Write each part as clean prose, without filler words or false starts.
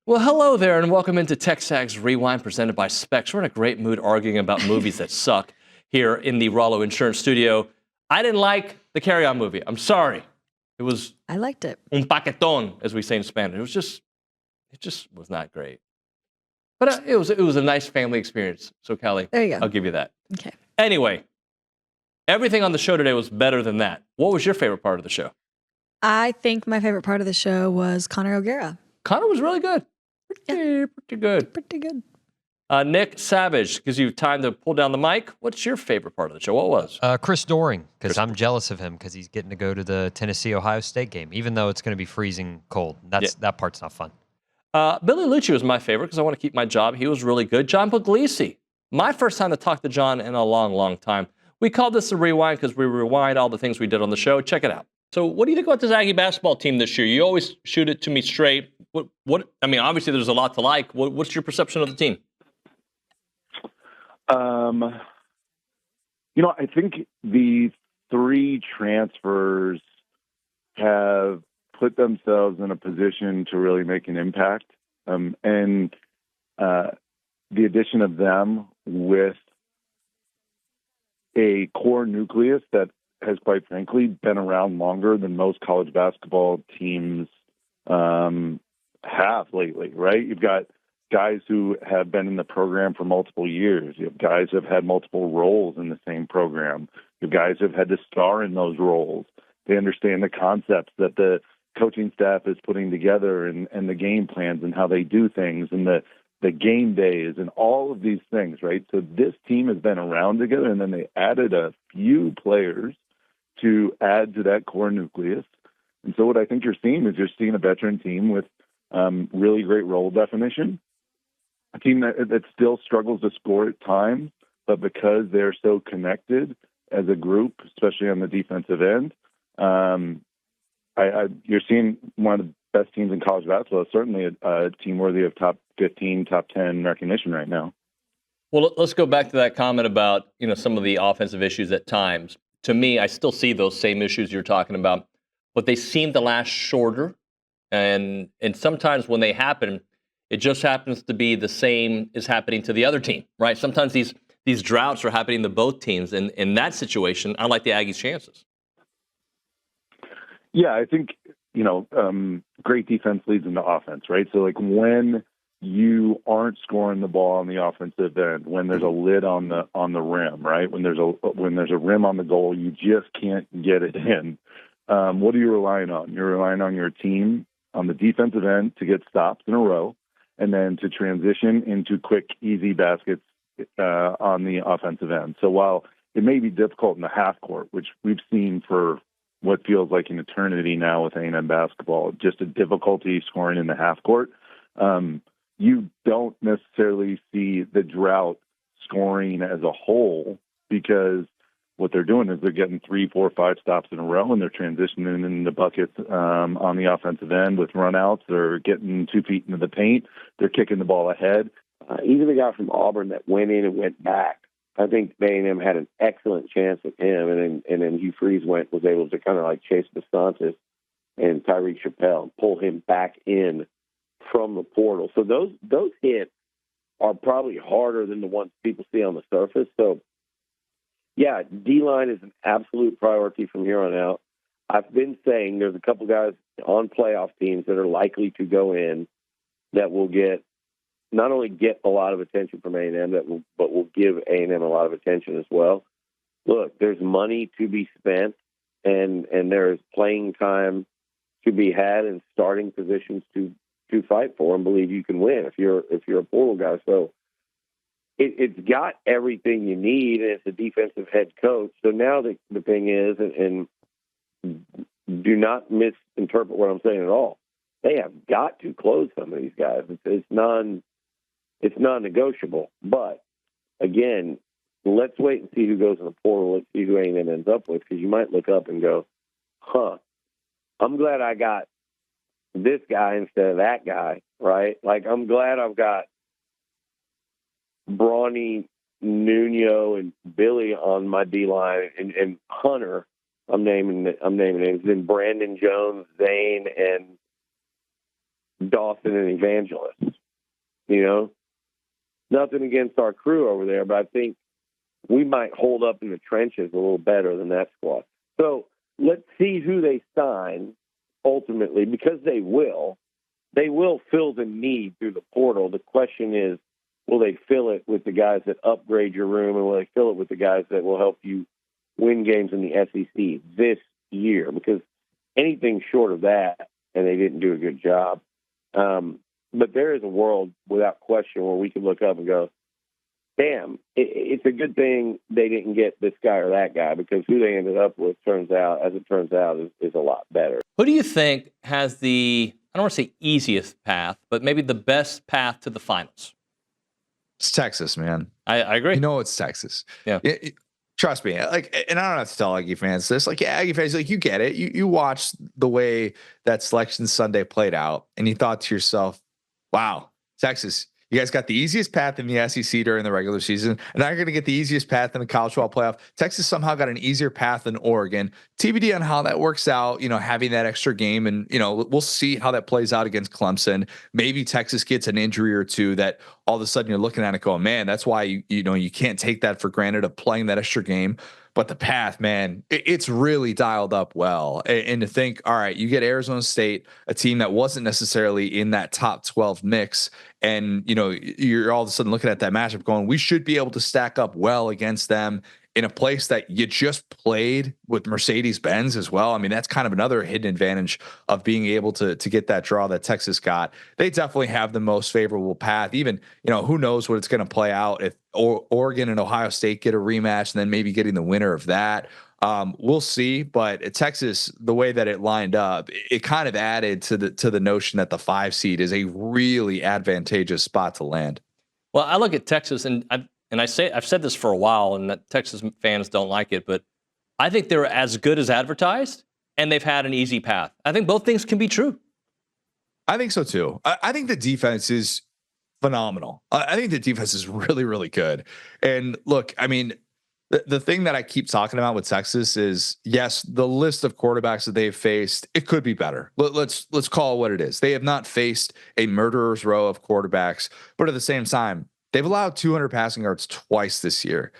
Well, hello there, and welcome into TexAgs Rewind, presented by Specs. We're in a great mood arguing about movies that suck here in the Rollo Insurance Studio. I didn't like the Carry On movie. I'm sorry. I liked it. Un paquetón, as we say in Spanish. It just was not great. But it was a nice family experience. So, Callie, There you go. I'll give you that. Okay. Anyway, everything on the show today was better than that. What was your favorite part of the show? I think my favorite part of the show was Connor O'Gara. Connor was really good. Pretty good. Pretty good. Nick Savage, gives you time to pull down the mic. What's your favorite part of the show? What was? Chris Doering, because I'm jealous of him because he's getting to go to the Tennessee-Ohio State game, even though it's going to be freezing cold. That part's not fun. Billy Liucci was my favorite because I want to keep my job. He was really good. John Pugliese, my first time to talk to John in a long, long time. We called this a rewind because we rewind all the things we did on the show. Check it out. So what do you think about this Aggie basketball team this year? You always shoot it to me straight. I mean, obviously there's a lot to like. What's your perception of the team? I think the three transfers have put themselves in a position to really make an impact. And the addition of them with a core nucleus that has, quite frankly, been around longer than most college basketball teams have lately, right? You've got guys who have been in the program for multiple years. You have guys who have had multiple roles in the same program. You have guys who have had to star in those roles. They understand the concepts that the coaching staff is putting together and the game plans and how they do things and the game days and all of these things, right? So this team has been around together, and then they added a few players to add to that core nucleus. And so what I think you're seeing is a veteran team with really great role definition, a team that still struggles to score at times, but because they're so connected as a group, especially on the defensive end, you're seeing one of the best teams in college basketball. Certainly a team worthy of top 15, top 10 recognition right now. Well, let's go back to that comment about some of the offensive issues at times. To me, I still see those same issues you're talking about, but they seem to last shorter. And sometimes when they happen, it just happens to be the same is happening to the other team, right? Sometimes these droughts are happening to both teams. And in that situation, I like the Aggies' chances. Yeah, I think, great defense leads into offense, right? So, like, when you aren't scoring the ball on the offensive end, when there's a lid on the rim, right? When there's a rim on the goal, you just can't get it in. What are you relying on? You're relying on your team on the defensive end to get stops in a row, and then to transition into quick, easy baskets on the offensive end. So while it may be difficult in the half court, which we've seen for what feels like an eternity now with A&M basketball, just a difficulty scoring in the half court, you don't necessarily see the drought scoring as a whole, because what they're doing is they're getting 3, 4, 5 stops in a row, and they're transitioning into buckets on the offensive end with runouts. They're getting 2 feet into the paint. They're kicking the ball ahead. Even the guy from Auburn that went in and went back, I think A&M had an excellent chance with him, and then Hugh Freeze was able to kind of like chase DeSantis and Tyreek Chappelle and pull him back in from the portal. So those hits are probably harder than the ones people see on the surface. So, yeah, D-line is an absolute priority from here on out. I've been saying there's a couple guys on playoff teams that are likely to go in that will not only get a lot of attention from A&M, but will give A&M a lot of attention as well. Look, there's money to be spent, and there's playing time to be had and starting positions to fight for and believe you can win if you're a portal guy. So it's got everything you need, and it's a defensive head coach. So now the thing is, and do not misinterpret what I'm saying at all, they have got to close some of these guys. It's non-negotiable. But again, let's wait and see who goes in the portal. Let's see who A&M ends up with, because you might look up and go, I'm glad I got this guy instead of that guy, right? Like, I'm glad I've got Brawny, Nuno, and Billy on my D-line, and Hunter, I'm naming names, then Brandon Jones, Zane, and Dawson and Evangelist. You know, nothing against our crew over there, but I think we might hold up in the trenches a little better than that squad. So let's see who they sign ultimately, because they will fill the need through the portal. The question is, will they fill it with the guys that upgrade your room, and will they fill it with the guys that will help you win games in the SEC this year? Because anything short of that, and they didn't do a good job. But there is a world, without question, where we can look up and go, damn, it's a good thing they didn't get this guy or that guy, because who they ended up with, turns out, is a lot better. Who do you think has the, I don't want to say easiest path, but maybe the best path to the finals? It's Texas, man. I agree. You know, it's Texas. Yeah. Trust me. Like, and I don't have to tell Aggie fans this. Like, Aggie fans, like, you get it. You watch the way that Selection Sunday played out, and you thought to yourself, wow, Texas, you guys got the easiest path in the SEC during the regular season, and now you're going to get the easiest path in the college football playoff. Texas somehow got an easier path than Oregon. TBD on how that works out, you know, having that extra game, and, you know, we'll see how that plays out against Clemson. Maybe Texas gets an injury or two that all of a sudden you're looking at it going, man, that's why you can't take that for granted of playing that extra game. But the path, man, it's really dialed up well. And to think, all right, you get Arizona State, a team that wasn't necessarily in that top 12 mix. And, you know, you're all of a sudden looking at that matchup going, we should be able to stack up well against them in a place that you just played with Mercedes-Benz as well. I mean, that's kind of another hidden advantage of being able to get that draw that Texas got. They definitely have the most favorable path. Even, you know, who knows what it's going to play out if Oregon and Ohio State get a rematch, and then maybe getting the winner of that. We'll see. But Texas, the way that it lined up, it kind of added to the notion that the 5 seed is a really advantageous spot to land. Well, I look at Texas, and I've said this for a while, and that Texas fans don't like it, but I think they're as good as advertised, and they've had an easy path. I think both things can be true. I think so too. I think the defense is phenomenal. I think the defense is really, really good. And look, I mean, the thing that I keep talking about with Texas is, yes, the list of quarterbacks that they've faced, it could be better. Let's call it what it is. They have not faced a murderer's row of quarterbacks, but at the same time, they've allowed 200 passing yards twice this year.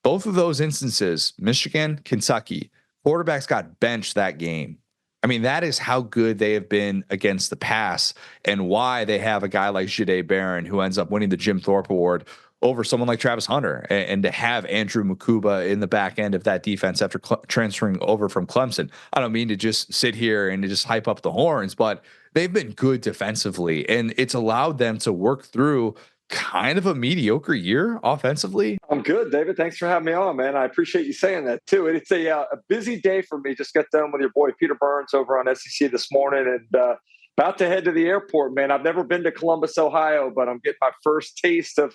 Both of those instances, Michigan, Kentucky, quarterbacks got benched that game. I mean, that is how good they have been against the pass, and why they have a guy like Jahdae Barron who ends up winning the Jim Thorpe Award over someone like Travis Hunter, and to have Andrew Mukuba in the back end of that defense after transferring over from Clemson. I don't mean to just sit here and to just hype up the horns, but they've been good defensively, and it's allowed them to work through kind of a mediocre year offensively. I'm good, David. Thanks for having me on, man. I appreciate you saying that too. It's a busy day for me. Just got done with your boy Peter Burns over on SEC this morning, and about to head to the airport, man. I've never been to Columbus, Ohio, but I'm getting my first taste of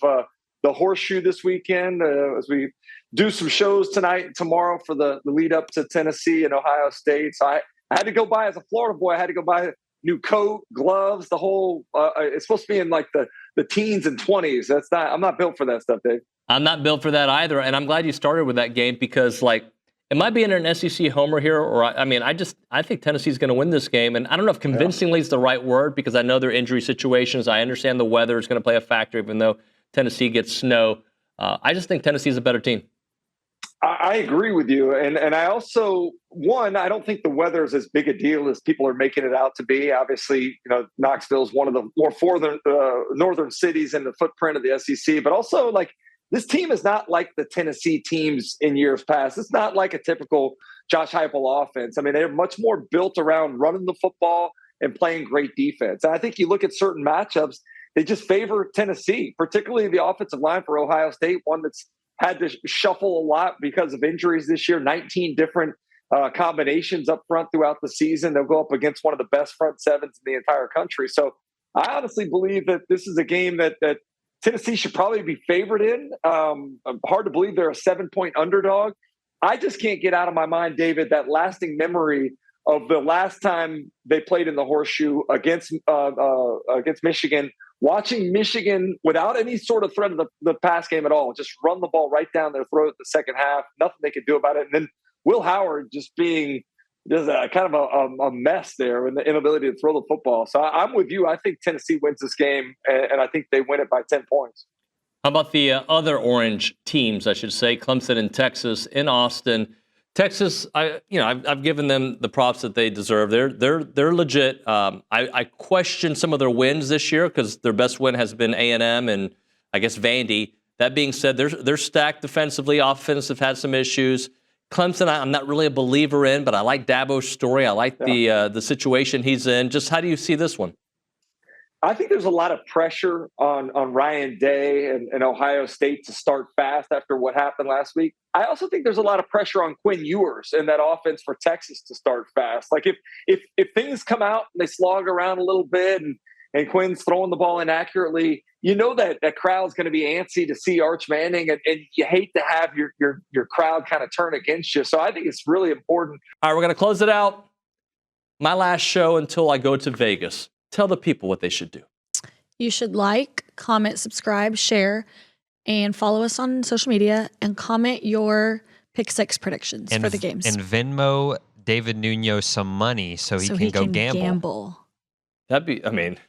the Horseshoe this weekend as we do some shows tonight and tomorrow for the lead up to Tennessee and Ohio State. So I had to go buy, as a Florida boy, I had to go buy a new coat, gloves, the whole it's supposed to be in like the teens and 20s. I'm not built for that stuff, Dave. I'm not built for that either, and I'm glad you started with that game, because, like, am I being an SEC homer here? Or I think Tennessee's going to win this game, and I don't know if convincingly is the right word, because I know their injury situations. I understand the weather is going to play a factor, even though Tennessee gets snow. I just think Tennessee's a better team. I agree with you. And I also, I don't think the weather is as big a deal as people are making it out to be. Obviously, Knoxville is one of the more northern cities in the footprint of the SEC, but also, like, this team is not like the Tennessee teams in years past. It's not like a typical Josh Heupel offense. I mean, they're much more built around running the football and playing great defense. And I think you look at certain matchups, they just favor Tennessee, particularly the offensive line for Ohio State, one that's had to shuffle a lot because of injuries this year, 19 different combinations up front throughout the season. They'll go up against one of the best front sevens in the entire country. So I honestly believe that this is a game that Tennessee should probably be favored in. Hard to believe they're a 7-point underdog. I just can't get out of my mind, David, that lasting memory of the last time they played in the Horseshoe against Michigan, watching Michigan without any sort of threat of the pass game at all, just run the ball right down their throat in the second half, nothing they could do about it. And then Will Howard just being there's a kind of a mess there and the inability to throw the football. So I'm with you. I think Tennessee wins this game, and I think they win it by 10 points. How about the other orange teams, I should say, Clemson and Texas in Austin? Texas, I've given them the props that they deserve. They're legit. I question some of their wins this year because their best win has been A&M and I guess Vandy. That being said, they're stacked defensively. Offense have had some issues. Clemson, I'm not really a believer in, but I like Dabo's story. I like the situation he's in. Just how do you see this one? I think there's a lot of pressure on Ryan Day and Ohio State to start fast after what happened last week. I also think there's a lot of pressure on Quinn Ewers and that offense for Texas to start fast. Like if things come out and they slog around a little bit and Quinn's throwing the ball inaccurately, you know that crowd's going to be antsy to see Arch Manning, and you hate to have your crowd kind of turn against you. So I think it's really important. All right, we're going to close it out. My last show until I go to Vegas. Tell the people what they should do. You should like, comment, subscribe, share, and follow us on social media and comment your pick six predictions for the games. And Venmo David Nuno some money so he can go gamble. That'd be,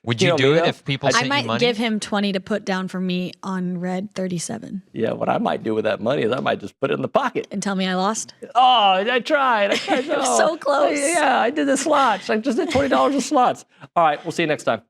would you do it if people sent you money? I might give him 20 to put down for me on red 37. Yeah, what I might do with that money is I might just put it in the pocket. And tell me I lost? Oh, I tried. So close. Yeah, I did the slots. I just did $20 of slots. All right, we'll see you next time.